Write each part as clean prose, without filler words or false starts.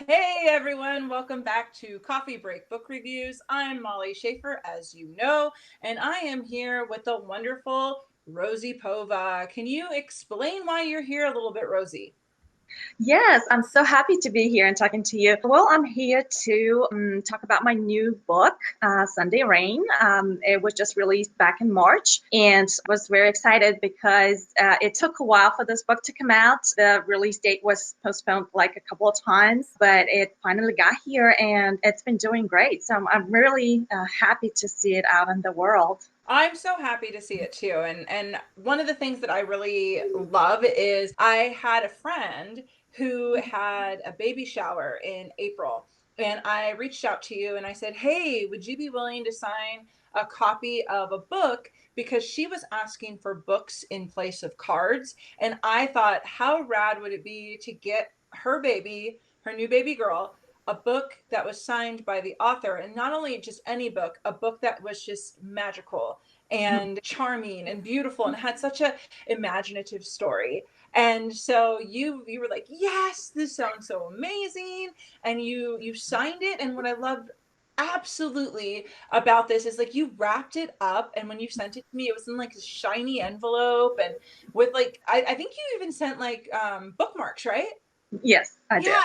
Hey everyone, welcome back to Coffee Break Book Reviews. I'm Molly Schaefer, as you know, and I am here with the wonderful Rosie Pova. Can you explain why you're here a little bit, Rosie? Yes, I'm so happy to be here and talking to you. Well, I'm here to talk about my new book, Sunday Rain. It was just released back in March and was very excited because it took a while for this book to come out. The release date was postponed like a couple of times, but it finally got here and it's been doing great. So I'm really happy to see it out in the world. I'm so happy to see it too. And one of the things that I really love is I had a friend who had a baby shower in April. And I reached out to you and I said, "Hey, would you be willing to sign a copy of a book?" Because she was asking for books in place of cards. And I thought, how rad would it be to get her baby, her new baby girl, a book that was signed by the author, and not only just any book, a book that was just magical and charming and beautiful and had such a imaginative story. And so you were like, "Yes, this sounds so amazing." And you signed it. And what I loved absolutely about this is like you wrapped it up, and when you sent it to me, it was in like a shiny envelope and with like I think you even sent like bookmarks, right? Yes, I did. Yeah,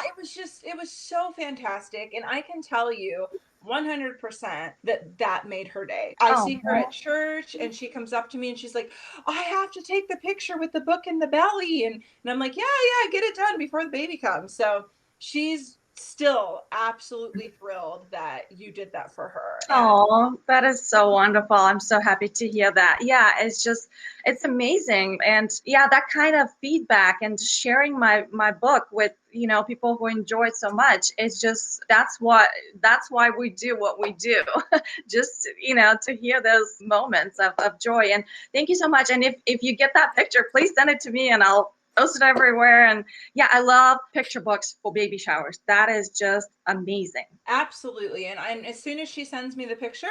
it was so fantastic. And I can tell you 100% that that made her day. I see her at Oh, church and she comes up to me and she's like, "I have to take the picture with the book in the belly." And I'm like, "Yeah, yeah, get it done before the baby comes." So she's still absolutely thrilled that you did that for her. And oh, that is so wonderful. I'm so happy to hear that. Yeah, it's amazing. And yeah, that kind of feedback and sharing my book with, people who enjoy it so much, it's just that's why we do what we do. Just, to hear those moments of joy. And thank you so much. And if you get that picture, please send it to me and I'll post it everywhere. And yeah, I love picture books for baby showers. That is just amazing. absolutely. And as soon as she sends me the picture,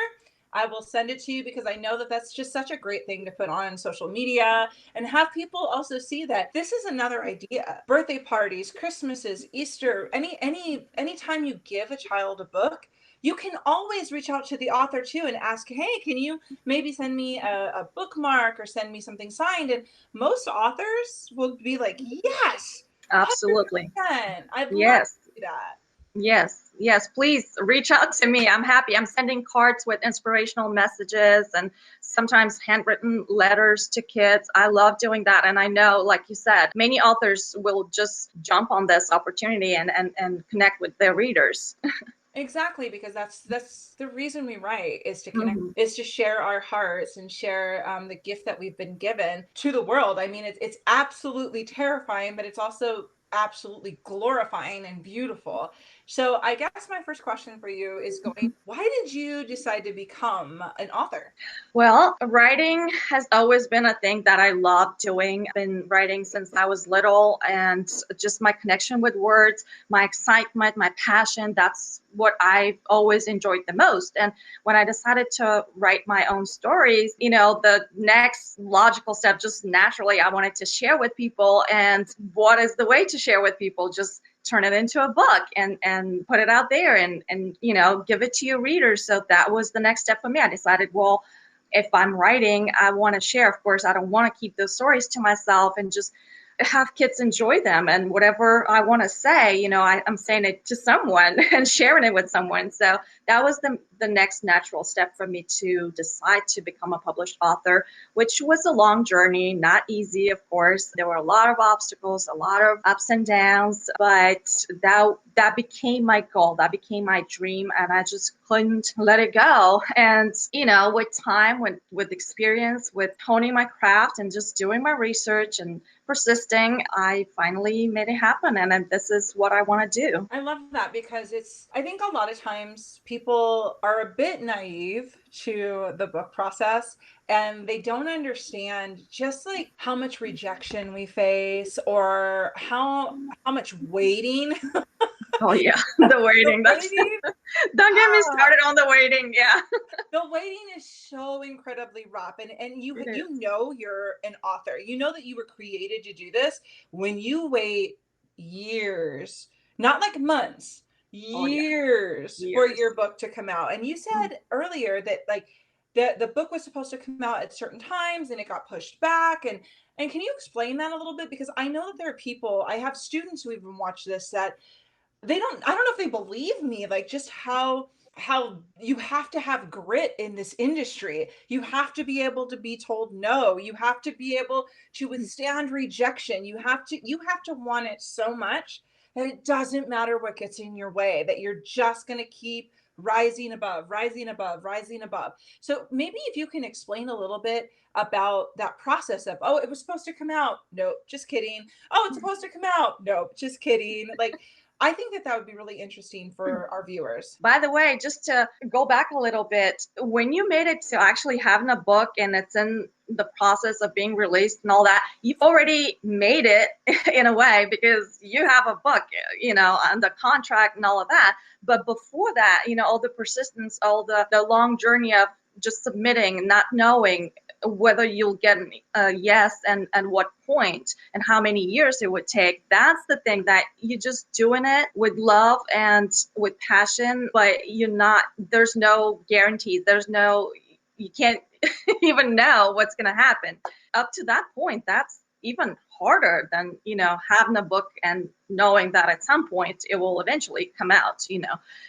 I will send it to you because I know that that's just such a great thing to put on social media and have people also see that this is another idea. Birthday parties, Christmases, Easter, anytime you give a child a book, you can always reach out to the author too and ask, "Hey, can you maybe send me a bookmark or send me something signed?" And most authors will be like, "Yes, Absolutely. 100%. I'd love Yes. to do that." Yes. Yes. Please reach out to me. I'm happy. I'm sending cards with inspirational messages and sometimes handwritten letters to kids. I love doing that. And I know, like you said, many authors will just jump on this opportunity and connect with their readers. Exactly, because that's the reason we write, is to connect, Mhm. is to share our hearts and share the gift that we've been given to the world. I mean, it's absolutely terrifying, but it's also absolutely glorifying and beautiful. So I guess my first question for you is going, why did you decide to become an author? Well, writing has always been a thing that I love doing. I've been writing since I was little, and just my connection with words, my excitement, my passion, that's what I've always enjoyed the most. And when I decided to write my own stories, the next logical step, just naturally, I wanted to share with people. And what is the way to share with people? Just turn it into a book and put it out there and give it to your readers. So that was the next step for me. I decided, well, if I'm writing, I want to share. Of course, I don't want to keep those stories to myself and just have kids enjoy them. And whatever I want to say, I'm saying it to someone and sharing it with someone. So that was the next natural step for me to decide to become a published author, which was a long journey, not easy, of course. There were a lot of obstacles, a lot of ups and downs, but that became my goal, that became my dream, and I just couldn't let it go. And with time, with experience, with honing my craft and just doing my research and persisting, I finally made it happen. And then this is what I want to do. I love that because I think a lot of times people are a bit naive to the book process and they don't understand just like how much rejection we face or how much waiting. Oh yeah, the The waiting. That's waiting, don't get me ah, started on the waiting. Yeah, the waiting is so incredibly rough. And it you is. know you're an author. You know that you were created to do this when you wait years not like months, Oh yeah, years for your years. book to come out. And you Mm. said earlier that like the book was supposed to come out at certain times and it got pushed back. And can you explain that a little bit? Because I know that there are people, I have students who even watch this that they don't, I don't know if they believe me, like just how you have to have grit in this industry. You have to be able to be told no. You have to be able to withstand rejection. You have to want it so much that it doesn't matter what gets in your way, that you're just going to keep rising above, rising above, rising above. So maybe if you can explain a little bit about that process of, oh, it was supposed to come out. Nope, just kidding. Oh, it's supposed to come out. Nope, just kidding. Like, I think that that would be really interesting for our viewers. By the way, just to go back a little bit, when you made it to actually having a book and it's in the process of being released and all that, you've already made it in a way because you have a book, and the contract and all of that. But before that, all the persistence, all the long journey of just submitting, not knowing whether you'll get a yes and what point and how many years it would take. That's the thing, that you're just doing it with love and with passion, but there's no guarantees. You can't even know what's going to happen. Up to that point, that's even harder than, having a book and knowing that at some point it will eventually come out.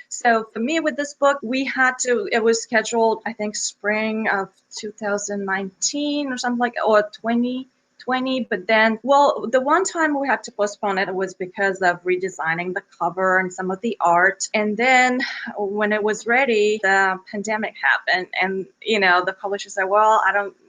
So for me with this book, it was scheduled, I think, spring of 2019 or something like, or 2020. But then, well, the one time we had to postpone it was because of redesigning the cover and some of the art. And then when it was ready, the pandemic happened, and the publisher said, well,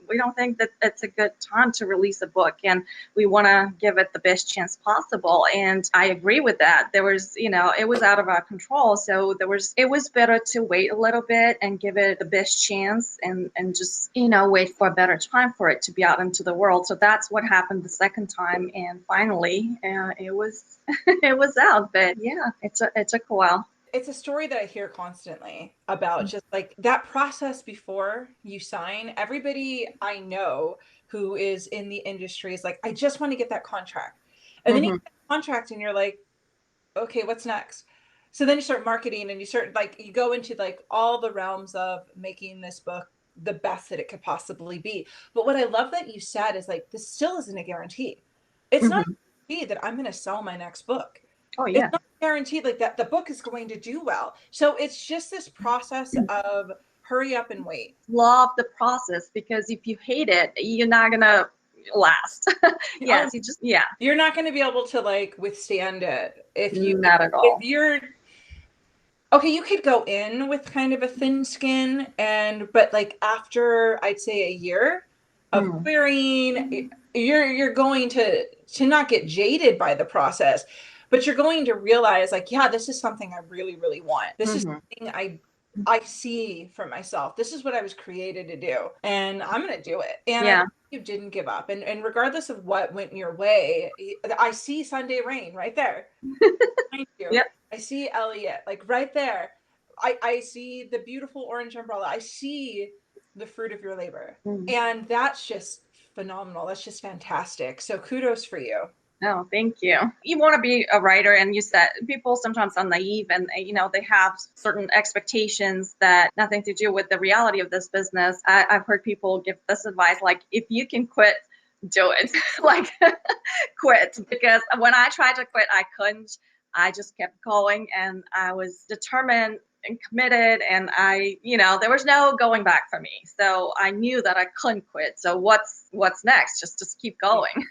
we don't think that it's a good time to release a book, and we want to give it the best chance possible. And I agree with that. It was out of our control, so it was better to wait a little bit and give it the best chance, and just wait for a better time for it to be out into the world. So that's what happened the second time, and finally it was it was out. But yeah, it took a while. It's a story that I hear constantly about just like that process before you sign. Everybody I know who is in the industry is like, I just want to get that contract. And then you Mm-hmm. get that contract and you're like, okay, what's next? So then you start marketing and you start like you go into like all the realms of making this book the best that it could possibly be. But what I love that you said is like this still isn't a guarantee. It's not Mm-hmm. a guarantee that I'm going to sell my next book. Oh It's yeah. not guaranteed like that the book is going to do well. So it's just this process of hurry up and wait. Love the process, because if you hate it, you're not gonna last. Oh, Yes, you just, yeah, you're not going to be able to like withstand it not at if all. you're okay, you could go in with kind of a thin skin and but like after I'd say a year of Mm. querying, you're going to not get jaded by the process, but you're going to realize like, yeah, this is something I really, really want. This is Hmm. something I see for myself. This is what I was created to do, and I'm gonna do it. And I love Yeah. you didn't give up. And regardless of what went your way, I see Sunday rain right there. Thank you. Yep. I see Elliot, like right there. I see the beautiful orange umbrella. I see the fruit of your labor. Mm. And that's just phenomenal. That's just fantastic. So kudos for you. Oh, thank you. You want to be a writer, and you said people sometimes are naive, and they have certain expectations that nothing to do with the reality of this business. I've heard people give this advice, like, if you can quit, do it. Like, quit. Because when I tried to quit, I couldn't. I just kept going, and I was determined and committed, and there was no going back for me. So I knew that I couldn't quit. So what's next? Just keep going.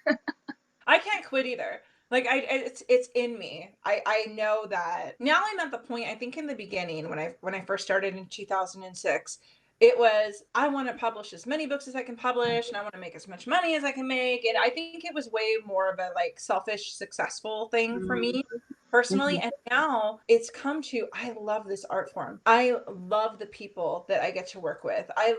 I can't quit either. Like it's in me. I know that. Now I'm at the point, I think in the beginning when I first started in 2006, it was I want to publish as many books as I can publish and I want to make as much money as I can make. And I think it was way more of a like selfish successful thing for me personally. Mm-hmm. And now it's come to I love this art form. I love the people that I get to work with. I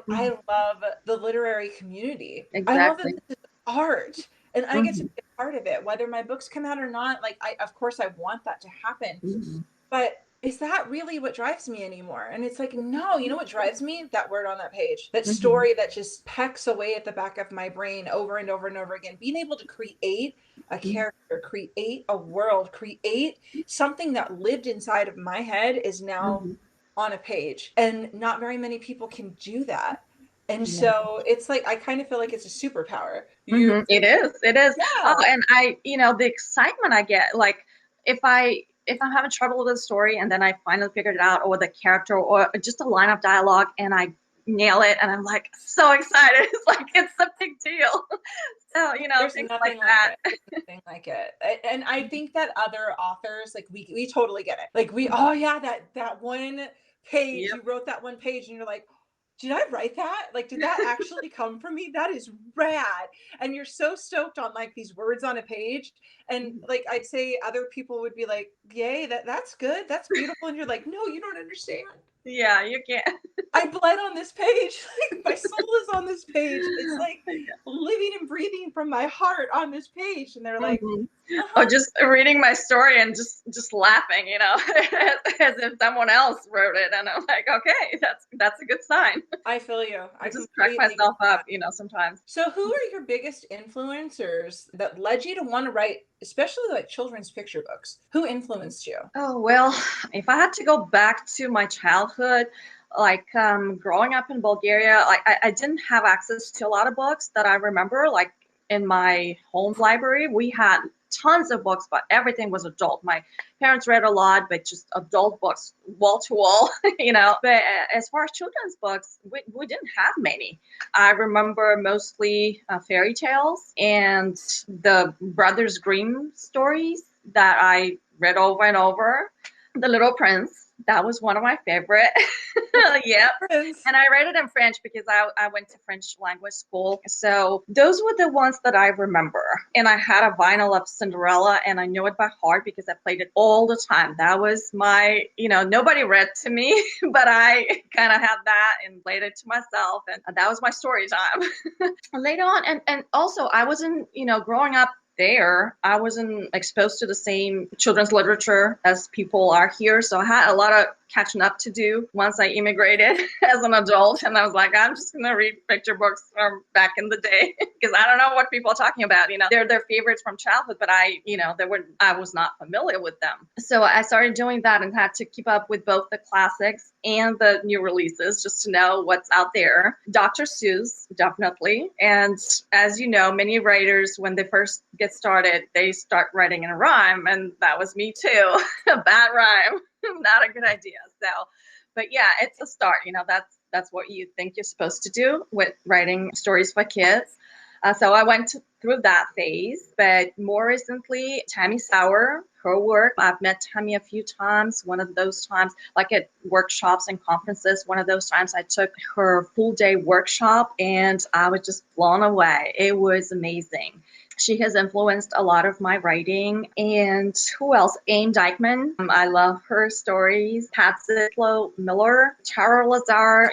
love the literary community. I love that Exactly. this is art and I get to Hmm. be a part of it, whether my books come out or not. Like, I, of course, I want that to happen, Hmm. but is that really what drives me anymore? And it's like, no, you know what drives me? That word on that page, that Hmm. story that just pecks away at the back of my brain over and over and over again. Being able to create a character, create a world, create something that lived inside of my head is now Hmm. on a page. And not very many people can do that. And Yeah. so it's like, I kind of feel like it's a superpower. You, Hmm. It is. It is. Oh, yeah. and the excitement I get, like if I'm having trouble with a story and then I finally figured it out, or the character, or just a line of dialogue, and I nail it, and I'm like so excited. It's like it's a big deal. So, There's things like nothing like that. it. There's nothing like it. And I think that other authors, like we totally get it. Like oh yeah, that one page, Yep. you wrote that one page and you're like, did I write that? Like, did that actually come from me? That is rad. And you're so stoked on like these words on a page. And like I'd say other people would be like, yay, that's good. That's beautiful. And you're like, no, you don't understand. Yeah, you can. I bled on this page. Like my soul is on this page. It's like living and breathing from my heart on this page. And they're like, Hmm. Or uh-huh. just reading my story and just laughing, as if someone else wrote it, and I'm like, okay, that's a good sign. I feel you. I I just crack completely get myself up, that. sometimes. So who are your biggest influencers that led you to want to write, especially like children's picture books? Who influenced you? Oh, well, if I had to go back to my childhood, like growing up in Bulgaria, like I didn't have access to a lot of books that I remember. Like in my home library, we had tons of books, but everything was adult. My parents read a lot, but just adult books, wall to wall, But as far as children's books, we didn't have many. I remember mostly fairy tales and the Brothers Grimm stories that I read over and over. The Little Prince, that was one of my favorite. Yep. Friends. And I read it in French because I went to French language school. So those were the ones that I remember. And I had a vinyl of Cinderella and I knew it by heart because I played it all the time. That was my, nobody read to me, but I kind of had that and played it to myself. And that was my story time. Later on, and also I wasn't, growing up there, I wasn't exposed to the same children's literature as people are here. So I had a lot of catching up to do once I immigrated as an adult. And I was like, I'm just going to read picture books from back in the day because I don't know what people are talking about. They're their favorites from childhood, but I was not familiar with them. So I started doing that and had to keep up with both the classics and the new releases just to know what's out there. Dr. Seuss, definitely. And as you know, many writers, when they first get started, they start writing in a rhyme. And that was me too. A bad rhyme. Not a good idea. So, but yeah, it's a start. That's what you think you're supposed to do with writing stories for kids. So I went through that phase, but more recently, Tammy Sauer, her work. I've met Tammy a few times. One of those times, like at workshops and conferences, one of those times I took her full day workshop and I was just blown away. It was amazing. She has influenced a lot of my writing. And who else? Aim Dykman. I love her stories. Patsy Miller, Tara Lazar,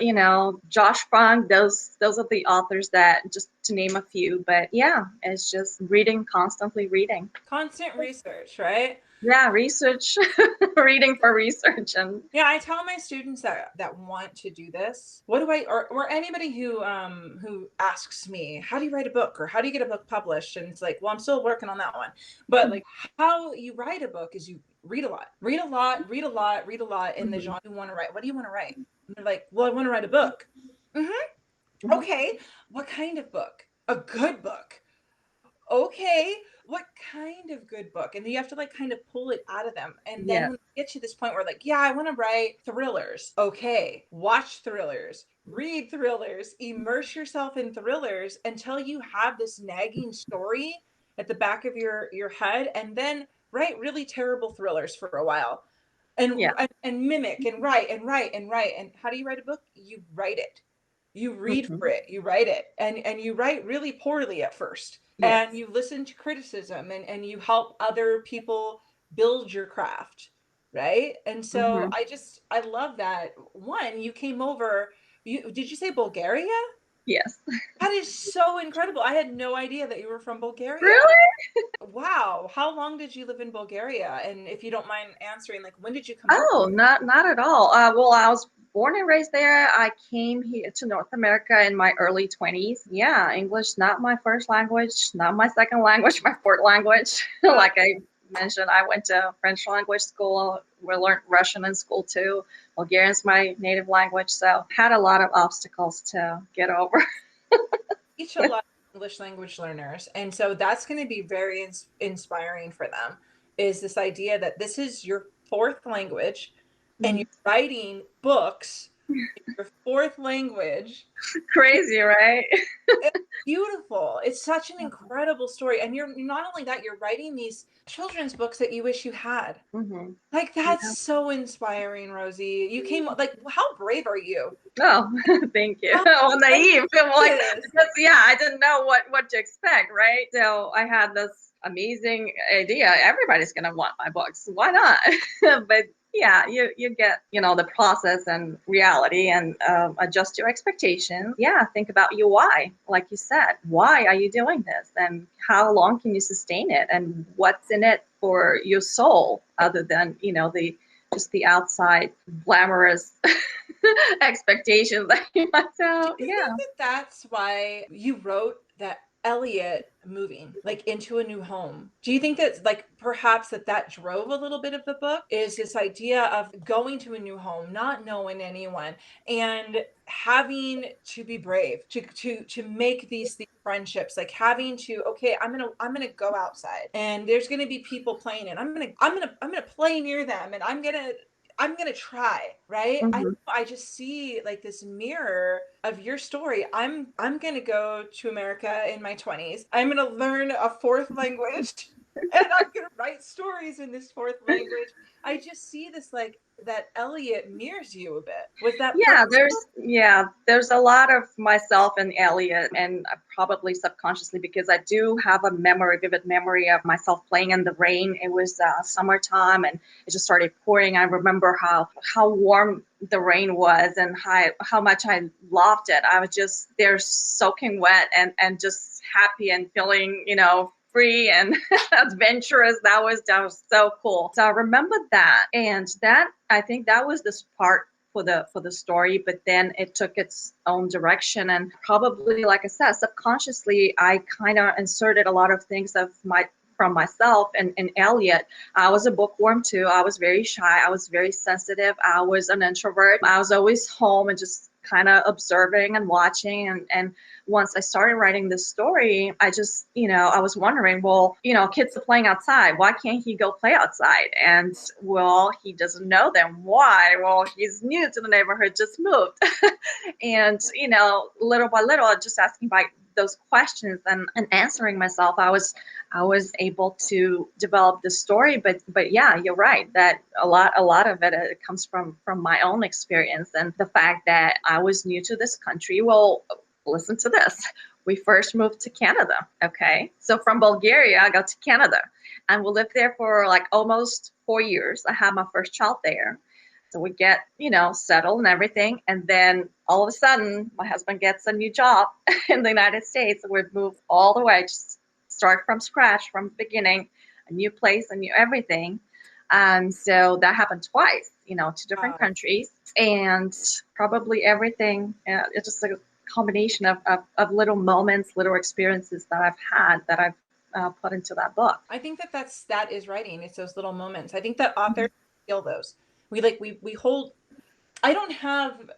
Josh Funk. Those are the authors that, just to name a few. But yeah, it's just reading, constantly reading. Constant research, right? Yeah, research, reading for research, and Yeah, I tell my students that want to do this. What do I or anybody who asks me, how do you write a book or how do you get a book published? And it's like, well, I'm still working on that one. But like how you write a book is you read a lot. Read a lot, read a lot, read a lot in the Mhm. genre you want to write. What do you want to write? And they're like, well, I want to write a book. Mhm. Mhm. Okay. What kind of book? A good book. Okay, what kind of good book? And you have to like kind of pull it out of them. And then Yeah. when you get to this point where like, yeah, I want to write thrillers. Okay, watch thrillers, read thrillers, immerse yourself in thrillers until you have this nagging story at the back of your head, and then write really terrible thrillers for a while. Yeah. And mimic and write and write and write. And how do you write a book? You write it. You read for Mhm. it, you write it, and you write really poorly at first, and Yes. you listen to criticism, and you help other people build your craft, right? And so Mhm. I love that. One, you came over, you did you say Bulgaria? Yes. That is so incredible. I had no idea that you were from Bulgaria. Really? Wow. How long did you live in Bulgaria? And if you don't mind answering, like, when did you come over? Oh, not at all. Well, I was born and raised there. I came here to North America in my early 20s. Yeah, English not my first language, not my second language, my fourth language. Uh, Like I mentioned, I went to French language school. We learned Russian in school too. Bulgarian's my native language, so had a lot of obstacles to get over. teach a lot of English language learners. And so that's going to be very inspiring for them, is this idea that this is your fourth language and you're writing books in your fourth language. Crazy, right? It's beautiful. It's such an incredible story. And you're not only that, you're writing these children's books that you wish you had. Mm-hmm. Like, that's Yeah. so inspiring, Rosie. You came, like, how brave are you? Oh, thank you. How Well, naive. I'm like, courageous. because yeah, I didn't know what to expect, right? So I had this amazing idea. Everybody's gonna want my books. Why not? But yeah, you get the process and reality and adjust your expectations. Yeah, think about your why, like you said. Why are you doing this, and how long can you sustain it, and what's in it for your soul, other than the just the outside glamorous expectations that you might Do have. you Yeah. think that that's why you wrote that Elliot moving like into a new home? Do you think that like perhaps that drove a little bit of the book, is this idea of going to a new home, not knowing anyone, and having to be brave to make these friendships, like having to, okay, I'm gonna go outside and there's gonna be people playing and I'm gonna play near them and I'm gonna try, right? I Hmm. I just see like this mirror of your story. I'm gonna go to America in my 20s. I'm gonna learn a fourth language and I'm gonna write stories in this fourth language. I just see this like that Elliot mirrors you a bit. Was that Yeah, purposeful? there's a lot of myself and Elliot, and probably subconsciously because I do have a vivid memory of myself playing in the rain. It was summertime, and it just started pouring. I remember how warm the rain was, and how much I loved it. I was just there, soaking wet, and just happy and feeling free and adventurous. That was so cool. So I remember that, and that I think that was the spark for the story, but then it took its own direction, and probably, like I said, subconsciously I kind of inserted a lot of things of my from myself and Elliot. I was a bookworm too. I was very shy. I was very sensitive. I was an introvert. I was always home and just kind of observing and watching, and once I started writing this story, I just, I was wondering, well, kids are playing outside. Why can't he go play outside? And well, he doesn't know them. Why? Well, he's new to the neighborhood, just moved. And, little by little, just asking by those questions and answering myself, I was able to develop the story. But yeah, you're right that a lot of it comes from my own experience and the fact that I was new to this country. Well, listen to this. We first moved to Canada. Okay. So from Bulgaria, I got to Canada and we lived there for like almost 4 years. I had my first child there. So we get, settled and everything. And then all of a sudden, my husband gets a new job in the United States. We'd move all the way, just start from scratch, from the beginning, a new place, a new everything. And so that happened twice, two different Wow. countries, and probably everything. It's just a combination of little moments, little experiences that I've had that I've put into that book. I think that is writing. It's those little moments. I think that authors feel those. We hold. I don't have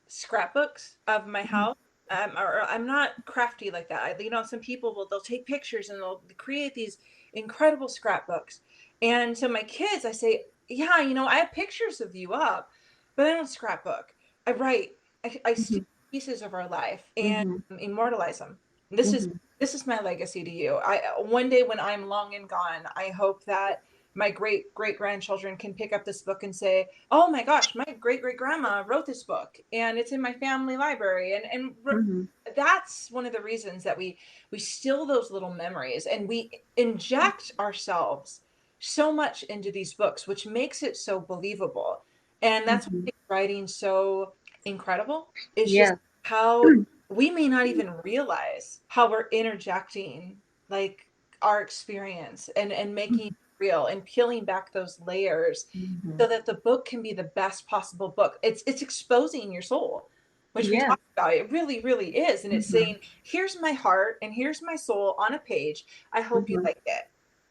scrapbooks of my Mhm. house. Or I'm not crafty like that. Some people they'll take pictures and they'll create these incredible scrapbooks. And so my kids, I say, yeah, I have pictures of you up, but I don't scrapbook. I write. I steal Mhm. pieces of our life and Mhm. immortalize them. This is Mhm. this is my legacy to you. I One day when I'm long and gone, I hope that my great great grandchildren can pick up this book and say, "Oh my gosh, my great great grandma wrote this book, and it's in my family library." And Mhm. that's one of the reasons that we steal those little memories and we inject ourselves so much into these books, which makes it so believable. And that's what Mhm. makes writing so incredible. It's just Yes. how we may not even realize how we're interjecting like our experience and making it real and peeling back those layers Mm-hmm. so that the book can be the best possible book. It's exposing your soul, which we Yeah. talked about. It really, really is. And it's Mm-hmm. saying, here's my heart and here's my soul on a page. I hope you Mm-hmm. like it.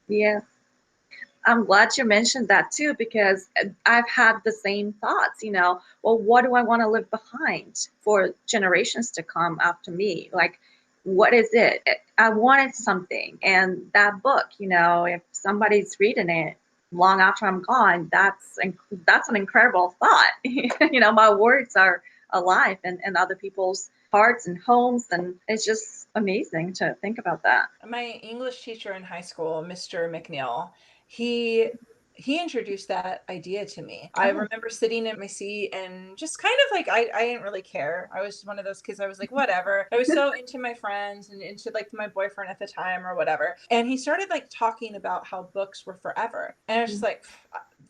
Yeah. I'm glad you mentioned that too, because I've had the same thoughts, well, what do I want to leave behind for generations to come after me? Like, what is it? I wanted something. And that book, if somebody's reading it long after I'm gone, that's an incredible thought. My words are alive in other people's hearts and homes. And it's just amazing to think about that. My English teacher in high school, Mr. McNeil, he he introduced that idea to me. I Oh. remember sitting in my seat and just kind of like I didn't really care. I was one of those kids, I was like, whatever. I was so into my friends and into like my boyfriend at the time or whatever. And he started like talking about how books were forever. And I was just like,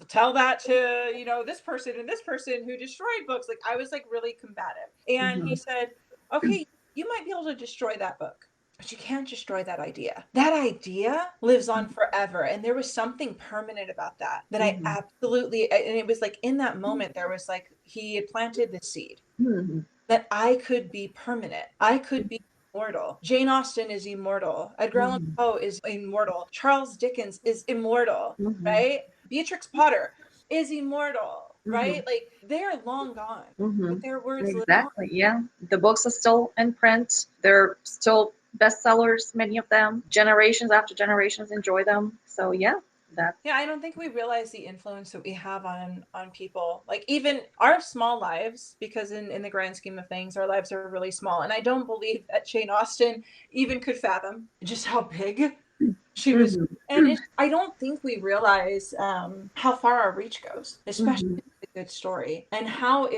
tell that to, this person and this person who destroyed books. Like I was like really combative. And he Mm-hmm. said, okay, you might be able to destroy that book, but you can't destroy that idea. That idea lives on forever. And there was something permanent about that that I Mm-hmm. absolutely, and it was like in that moment, there was like, he had planted the seed Mm-hmm. that I could be permanent. I could be immortal. Jane Austen is immortal. Edgar Allan Mm-hmm. Poe is immortal. Charles Dickens is immortal, Mm-hmm. right? Beatrix Potter is immortal, Mm-hmm. right? Like they're long gone, Mm-hmm. but their words live on. Exactly. Yeah. The books are still in print. They're still bestsellers, many of them. Generations after generations enjoy them. So yeah, that's Yeah, I don't think we realize the influence that we have on people. Like even our small lives, because in the grand scheme of things, our lives are really small. And I don't believe that Jane Austen even could fathom just how big she was. hmm And I don't think we realize how far our reach goes, especially hmm with a good story, and how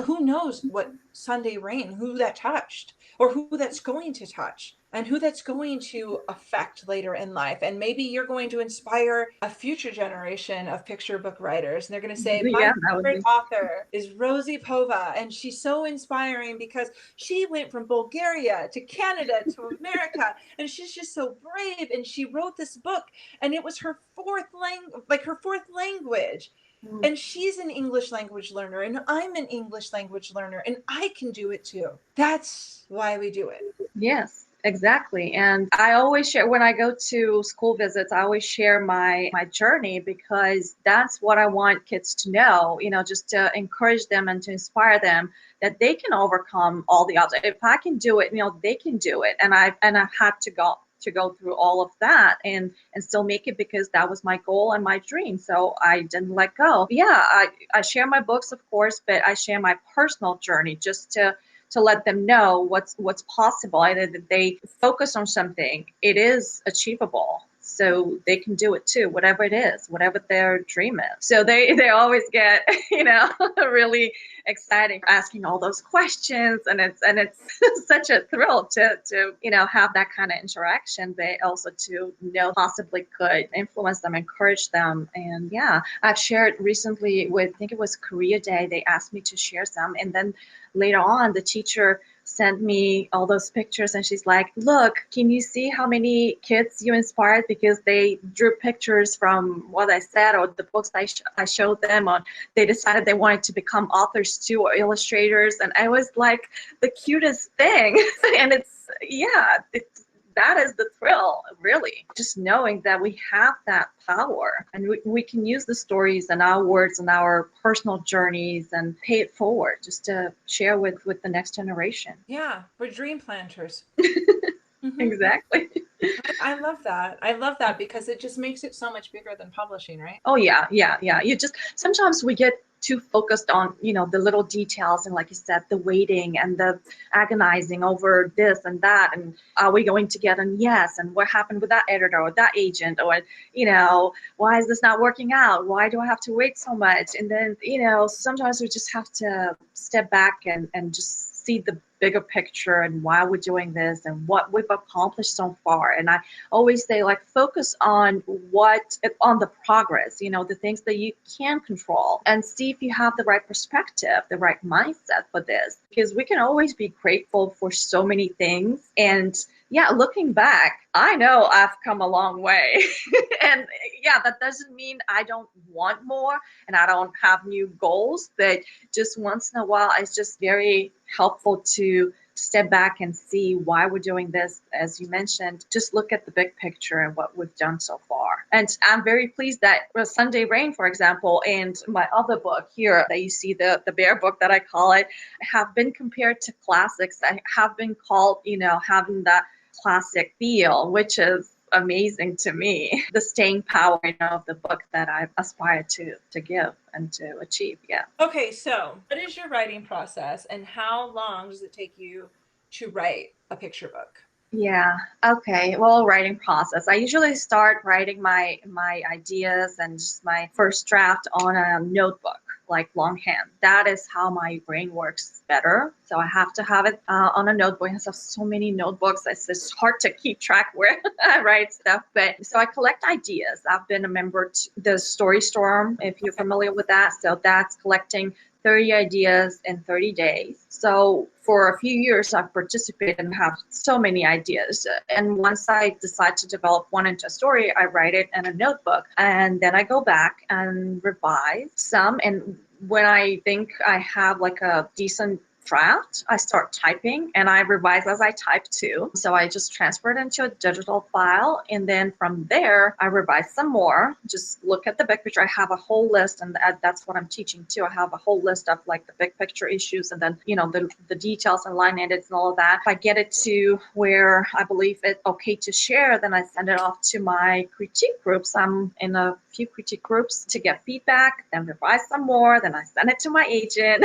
who knows what Sunday Rain, who that touched, or who that's going to touch, and who that's going to affect later in life. And maybe you're going to inspire a future generation of picture book writers. And they're going to say, my yeah, that would favorite be. author is Rosie Pova. And she's so inspiring because she went from Bulgaria to Canada to America. And she's just so brave. And she wrote this book and it was her fourth language. And she's an English language learner, and I'm an English language learner, and I can do it too. That's why we do it. Yes, exactly. And I always share when I go to school visits, I always share my journey because that's what I want kids to know, just to encourage them and to inspire them that they can overcome all the odds. If I can do it, they can do it. And I had to go through all of that and still make it because that was my goal and my dream. So I didn't let go. Yeah, I share my books, of course, but I share my personal journey just to let them know what's possible, and that they focus on something, it is achievable. So they can do it too, whatever it is, whatever their dream is. So they always get, really exciting asking all those questions, and it's such a thrill to have that kind of interaction. They also to know possibly could influence them, encourage them. And yeah, I've shared recently with, I think it was Korea Day, they asked me to share some, and then later on the teacher sent me all those pictures and she's like, look, can you see how many kids you inspired because they drew pictures from what I said or the books I showed them, or they decided they wanted to become authors too or illustrators. And I was like, the cutest thing. And that is the thrill, really, just knowing that we have that power and we can use the stories and our words and our personal journeys and pay it forward just to share with the next generation. Yeah, we're dream planters. Hmm. Exactly. I love that. I love that because it just makes it so much bigger than publishing, right? Oh yeah, yeah, yeah. You just sometimes we get too focused on, the little details and like you said, the waiting and the agonizing over this and that, and are we going to get an yes, and what happened with that editor or that agent, or why is this not working out? Why do I have to wait so much? And then, sometimes we just have to step back and just see the bigger picture and why we're doing this and what we've accomplished so far. And I always say, like, focus on on the progress, the things that you can control, and see if you have the right perspective, the right mindset for this, because we can always be grateful for so many things. And yeah, looking back, I know I've come a long way. And yeah, that doesn't mean I don't want more and I don't have new goals, but just once in a while, it's just very helpful to step back and see why we're doing this. As you mentioned, just look at the big picture and what we've done so far. And I'm very pleased that Sunday Rain, for example, and my other book here that you see, the bear book that I call it, have been compared to classics that have been called, having that classic feel, which is amazing to me. The staying power, of the book that I aspire to give and to achieve. Yeah. Okay, so what is your writing process and how long does it take you to write a picture book? Yeah. Okay. Well, writing process. I usually start writing my ideas and just my first draft on a notebook, like longhand. That is how my brain works better. So I have to have it on a notebook. I have so many notebooks. It's just hard to keep track where I write stuff. But so I collect ideas. I've been a member to the Story Storm, if you're familiar with that. So that's collecting 30 ideas in 30 days. So for a few years, I've participated and have so many ideas. And once I decide to develop one into a story, I write it in a notebook. And then I go back and revise some. And when I think I have like a decent draft, I start typing and I revise as I type too. So I just transfer it into a digital file. And then from there, I revise some more. Just look at the big picture. I have a whole list, and that's what I'm teaching too. I have a whole list of like the big picture issues, and then, the details and line edits and all of that. If I get it to where I believe it's okay to share, then I send it off to my critique groups. I'm in a few critique groups to get feedback, then revise some more, then I send it to my agent.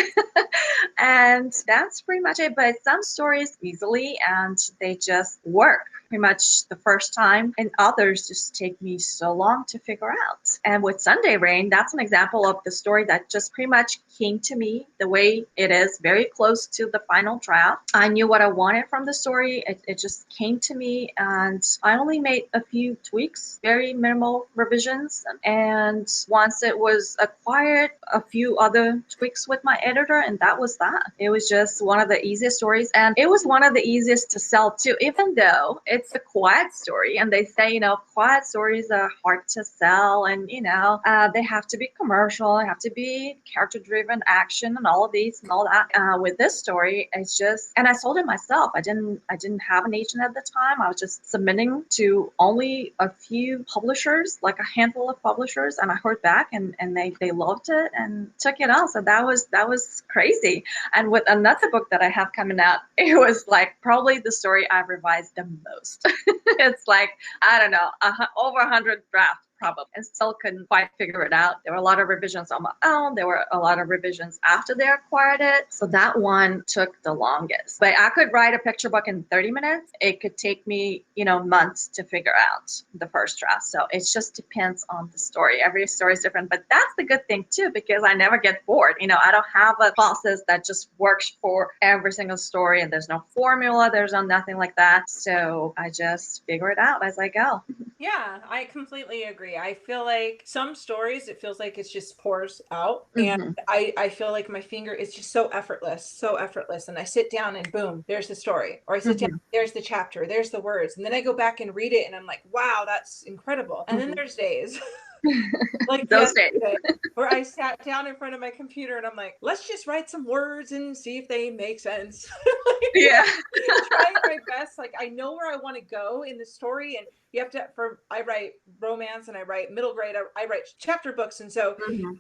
And that's pretty much it. But some stories easily and they just work pretty much the first time, and others just take me so long to figure out. And with Sunday Rain, that's an example of the story that just pretty much came to me the way it is, very close to the final draft. I knew what I wanted from the story. It just came to me, and I only made a few tweaks, very minimal revisions. And once it was acquired, a few other tweaks with my editor, and that was that. It was just one of the easiest stories, and it was one of the easiest to sell too, even though it's a quiet story. And they say, quiet stories are hard to sell, and they have to be commercial, they have to be character driven action and all of these and all that. With this story, it's just, and I sold it myself. I didn't have an agent at the time. I was just submitting to only a few publishers, like a handful of publishers, and I heard back, and they loved it and took it on. So that was crazy. And with another book that I have coming out, it was like probably the story I've revised the most. It's like, I don't know, over 100 drafts probably, and still couldn't quite figure it out. There were a lot of revisions on my own. There were a lot of revisions after they acquired it. So that one took the longest. But I could write a picture book in 30 minutes. It could take me, months to figure out the first draft. So it just depends on the story. Every story is different. But that's the good thing too, because I never get bored. I don't have a process that just works for every single story, and there's no formula. There's no nothing like that. So I just figure it out as I go. Yeah, I completely agree. I feel like some stories, it feels like it's just pours out. And Mm-hmm. I feel like my finger is just so effortless, so effortless. And I sit down and boom, there's the story. Or I sit down, Mm-hmm. there's the chapter, there's the words. And then I go back and read it and I'm like, wow, that's incredible. And then Mm-hmm. there's days like Those days. yesterday where I sat down in front of my computer and I'm like, let's just write some words and see if they make sense. Yeah. Trying my best. Like I know where I want to go in the story, and you have to. I write romance and I write middle grade. I write chapter books, and so Mm-hmm.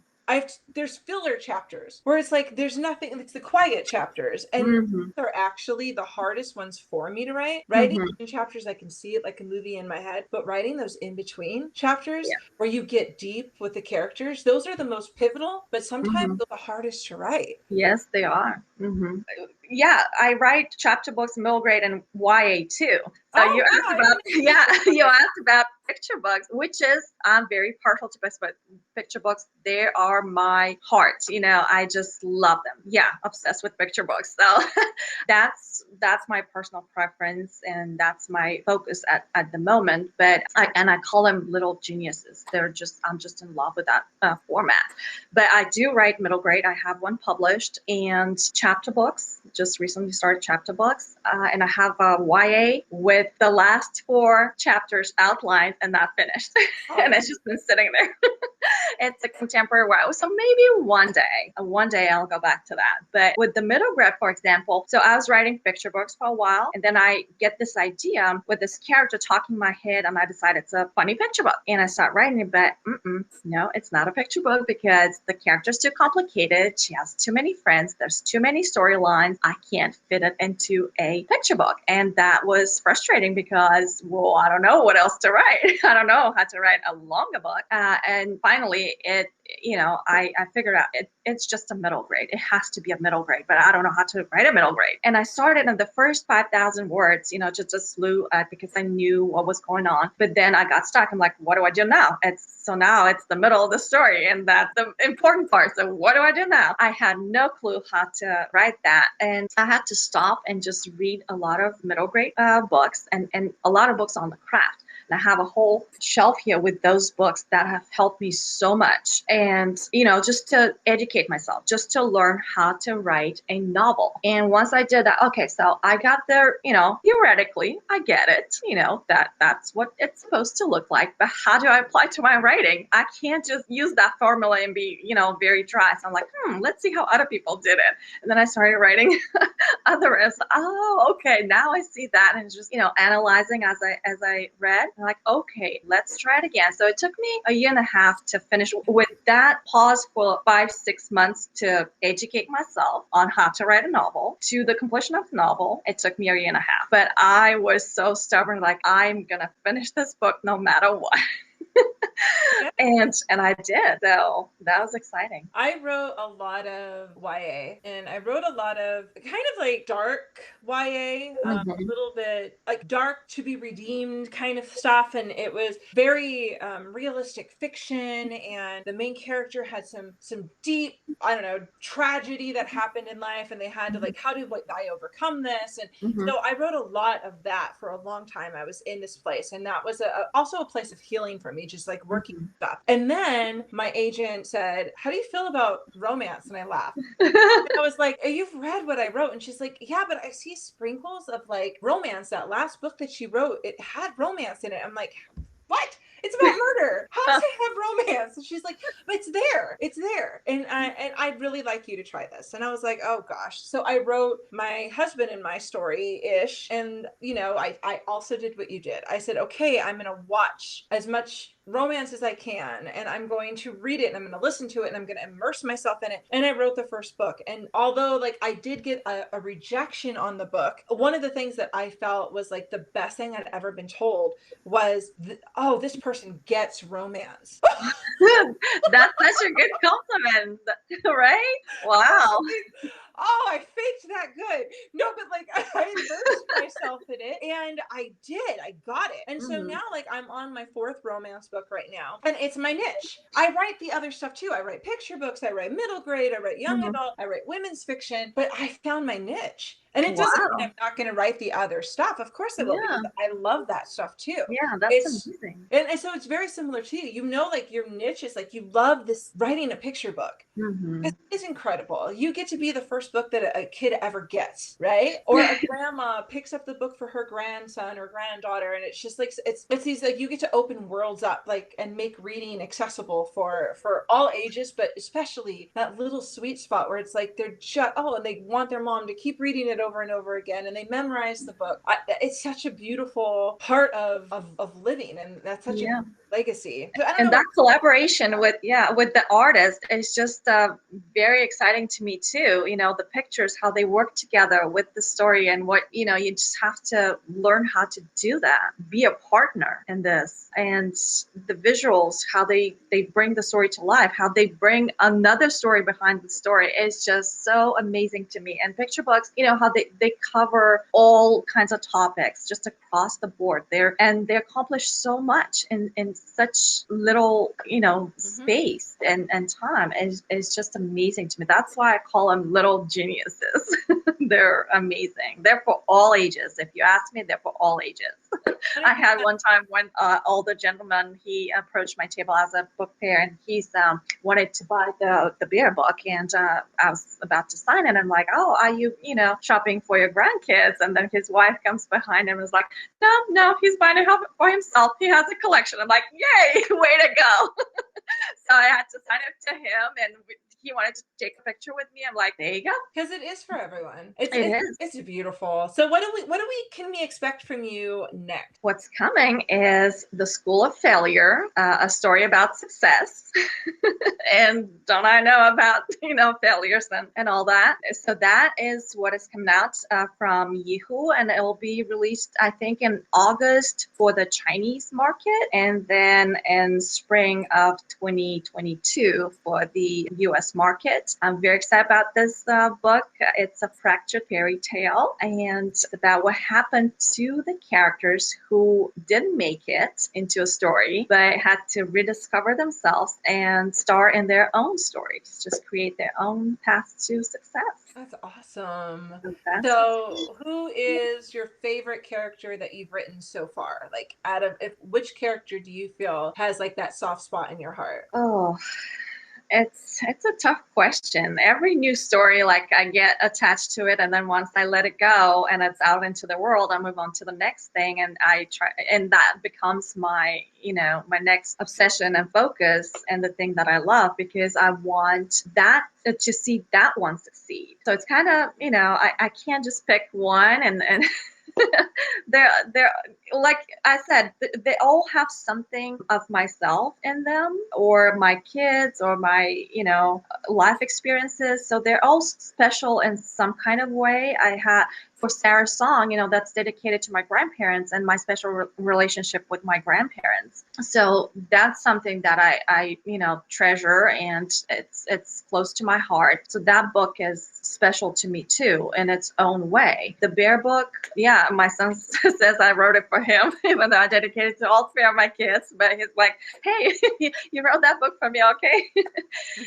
there's filler chapters where it's like there's nothing. It's the quiet chapters, and Mm-hmm. they're actually the hardest ones for me to write. Writing Mm-hmm. in chapters, I can see it like a movie in my head, but writing those in between chapters Yeah. where you get deep with the characters, those are the most pivotal, but sometimes Mm-hmm. they're the hardest to write. Yes, they are. Mm-hmm. Yeah, I write chapter books, middle grade, and YA too. So Oh you wow, asked I about, didn't yeah, you asked about picture books, which is I'm very partial to books, but picture books, they are my heart. I just love them. Yeah, obsessed with picture books. So that's my personal preference, and that's my focus at the moment. But I call them little geniuses. I'm just in love with that format. But I do write middle grade. I have one published, and chapter books. Just recently started chapter books, and I have a YA with the last 4 chapters outlined and not finished, Oh, and it's just been sitting there. It's a contemporary wow. So maybe one day I'll go back to that. But with the middle grade, for example, so I was writing picture books for a while, and then I get this idea with this character talking in my head, and I decide it's a funny picture book, and I start writing it. But no, it's not a picture book because the character's too complicated. She has too many friends. There's too many storylines. I can't fit it into a picture book, and that was frustrating because, well, I don't know what else to write. I don't know how to write a longer book. And finally, I figured out it's just a middle grade. It has to be a middle grade, but I don't know how to write a middle grade. And I started in the first 5,000 words, just slew because I knew what was going on. But then I got stuck. I'm like, what do I do now? Now it's the middle of the story, and that's the important part. So what do I do now? I had no clue how to write that, and I had to stop and just read a lot of middle grade books and a lot of books on the craft. And I have a whole shelf here with those books that have helped me so much. And, just to educate myself, just to learn how to write a novel. And once I did that, okay, so I got there, theoretically, I get it, that's what it's supposed to look like. But how do I apply to my writing? I can't just use that formula and be, very dry. So I'm like, let's see how other people did it. And then I started writing other, oh, okay, now I see that. And just, analyzing as I read. I'm like, okay, let's try it again. So it took me a year and a half to finish. With that pause for 5-6 months to educate myself on how to write a novel. To the completion of the novel, it took me a year and a half. But I was so stubborn, like, I'm gonna finish this book no matter what. yeah. And I did. So that was exciting. I wrote a lot of YA, and I wrote a lot of kind of like dark YA, a Mhm. little bit like dark to be redeemed kind of stuff. And it was very realistic fiction, and the main character had some deep, I don't know, tragedy that happened in life, and they had to, like, how do I overcome this? And Mhm. so I wrote a lot of that for a long time. I was in this place, and that was also a place of healing for me, just like working Mhm. stuff. And then my agent said, "How do you feel about romance?" And I laughed. I was like, "You've read what I wrote?" And she's like, "Yeah, but I see sprinkles of like romance. That last book that she wrote, it had romance in it." I'm like, "What? It's about murder. How does it have romance?" And she's like, "But it's there. It's there. And I'd really like you to try this." And I was like, "Oh gosh." So I wrote my husband and my story ish. And I also did what you did. I said, "Okay, I'm gonna watch as much romance as I can, and I'm going to read it, and I'm going to listen to it, and I'm going to immerse myself in it." And I wrote the first book. And although, like, I did get a rejection on the book, one of the things that I felt was like the best thing I'd ever been told was, "Oh, this person gets romance." That's such a good compliment, right? Wow. Oh, I faked that good. No, but like I immersed myself in it, and I did. I got it. And so Mhm. now, like, I'm on my 4th romance book right now, and it's my niche. I write the other stuff too. I write picture books, I write middle grade, I write young Mhm. adult, I write women's fiction, but I found my niche. And it doesn't mean Wow. I'm not going to write the other stuff. Of course I will, because Yeah. I love that stuff too. Yeah, that's It's amazing. and so it's very similar to you. Like, your niche is like, you love this writing a picture book. This Mhm. is incredible. You get to be the first book that a kid ever gets, right? Or a grandma picks up the book for her grandson or granddaughter, and it's just like, it's these, like, you get to open worlds up, like, and make reading accessible for all ages, but especially that little sweet spot where it's like they're just, oh, and they want their mom to keep reading it over and over again, and they memorize the book. It's such a beautiful part of living, and that's such a Yeah. legacy. So I don't And know. that collaboration with the artist is just very exciting to me too. The pictures, how they work together with the story, and what you just have to learn how to do that, be a partner in this. And the visuals, how they bring the story to life, how they bring another story behind the story is just so amazing to me. And picture books, how they cover all kinds of topics just across the board there, and they accomplish so much in such little, Hmm. space and time. It's just amazing to me. That's why I call them little geniuses. They're amazing. They're for all ages. If you ask me, they're for all ages. I had 100%. one time when older gentleman, he approached my table as a book fair, and he's wanted to buy the beer book, and I was about to sign it. I'm like, oh, are you shopping for your grandkids? And then his wife comes behind him and was like, no, no, he's buying it for himself. He has a collection. I'm like, yay, way to go. So I had to sign it to him, and he wanted to take a picture with me. I'm like, there you go. Because it is for everyone. It's It it's is. it's beautiful. So what do we can we expect from you next? What's coming is The School of Failure, a story about success. And don't I know about, failures and all that. So that is what is coming out from Yihu, and it will be released, I think, in August for the Chinese market, and then in spring of 2022 for the US market. I'm very excited about this book. It's a fractured fairy tale, and about what happened to the characters who didn't make it into a story, but had to rediscover themselves and star in their own stories, just create their own path to success. That's awesome. So that's what's So, who is your favorite character that you've written so far? Like, out of which character do you feel has like that soft spot in your heart? oh, it's a tough question. Every new story, like I get attached to it, and then once I let it go and it's out into the world, I move on to the next thing, and I try, and that becomes my, my next obsession and focus, and the thing that I love, because I want that to see that one succeed. So it's kind of, I can't just pick one and they're like I said, they all have something of myself in them, or my kids, or my life experiences. So they're all special in some kind of way. I had for Sarah's song, that's dedicated to my grandparents and my special relationship with my grandparents. So that's something that I treasure, and it's close to my heart. So that book is special to me too in its own way. The Bear book, yeah, my son says I wrote it for him, even though I dedicated it to all three of my kids. But he's like, hey, you wrote that book for me, okay?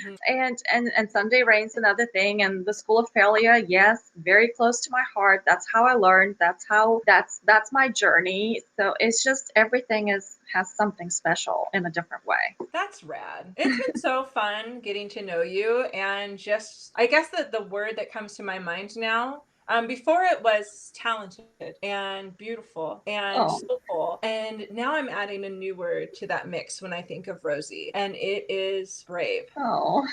Hmm. And Sunday Rain's another thing, and The School of Failure, yes, very close to my heart. That's how I learned. That's my journey. So it's just everything has something special in a different way. That's rad. It's been so fun getting to know you, and just I guess that the word that comes to my mind now. Before it was talented and beautiful and Oh, soulful, and now I'm adding a new word to that mix when I think of Rosie, and it is brave. oh,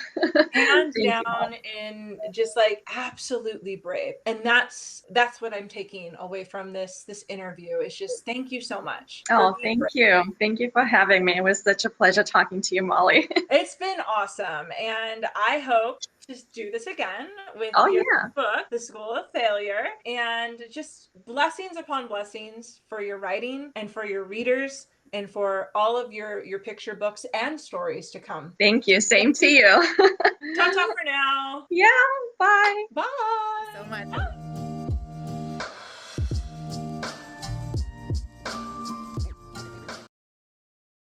Hands thank you, down, Mom. in just like absolutely brave. And that's what I'm taking away from this interview, is just thank you so much for Oh, being thank brave. you. Thank you for having me. It was such a pleasure talking to you, Molly. It's been awesome, and I hope to do this again with Oh, your yeah. book, The School of Failure, and just blessings upon blessings for your writing and for your readers and for all of your picture books and stories to come. Thank you. Same to you. Ta ta for now. Yeah, bye. Bye. So much.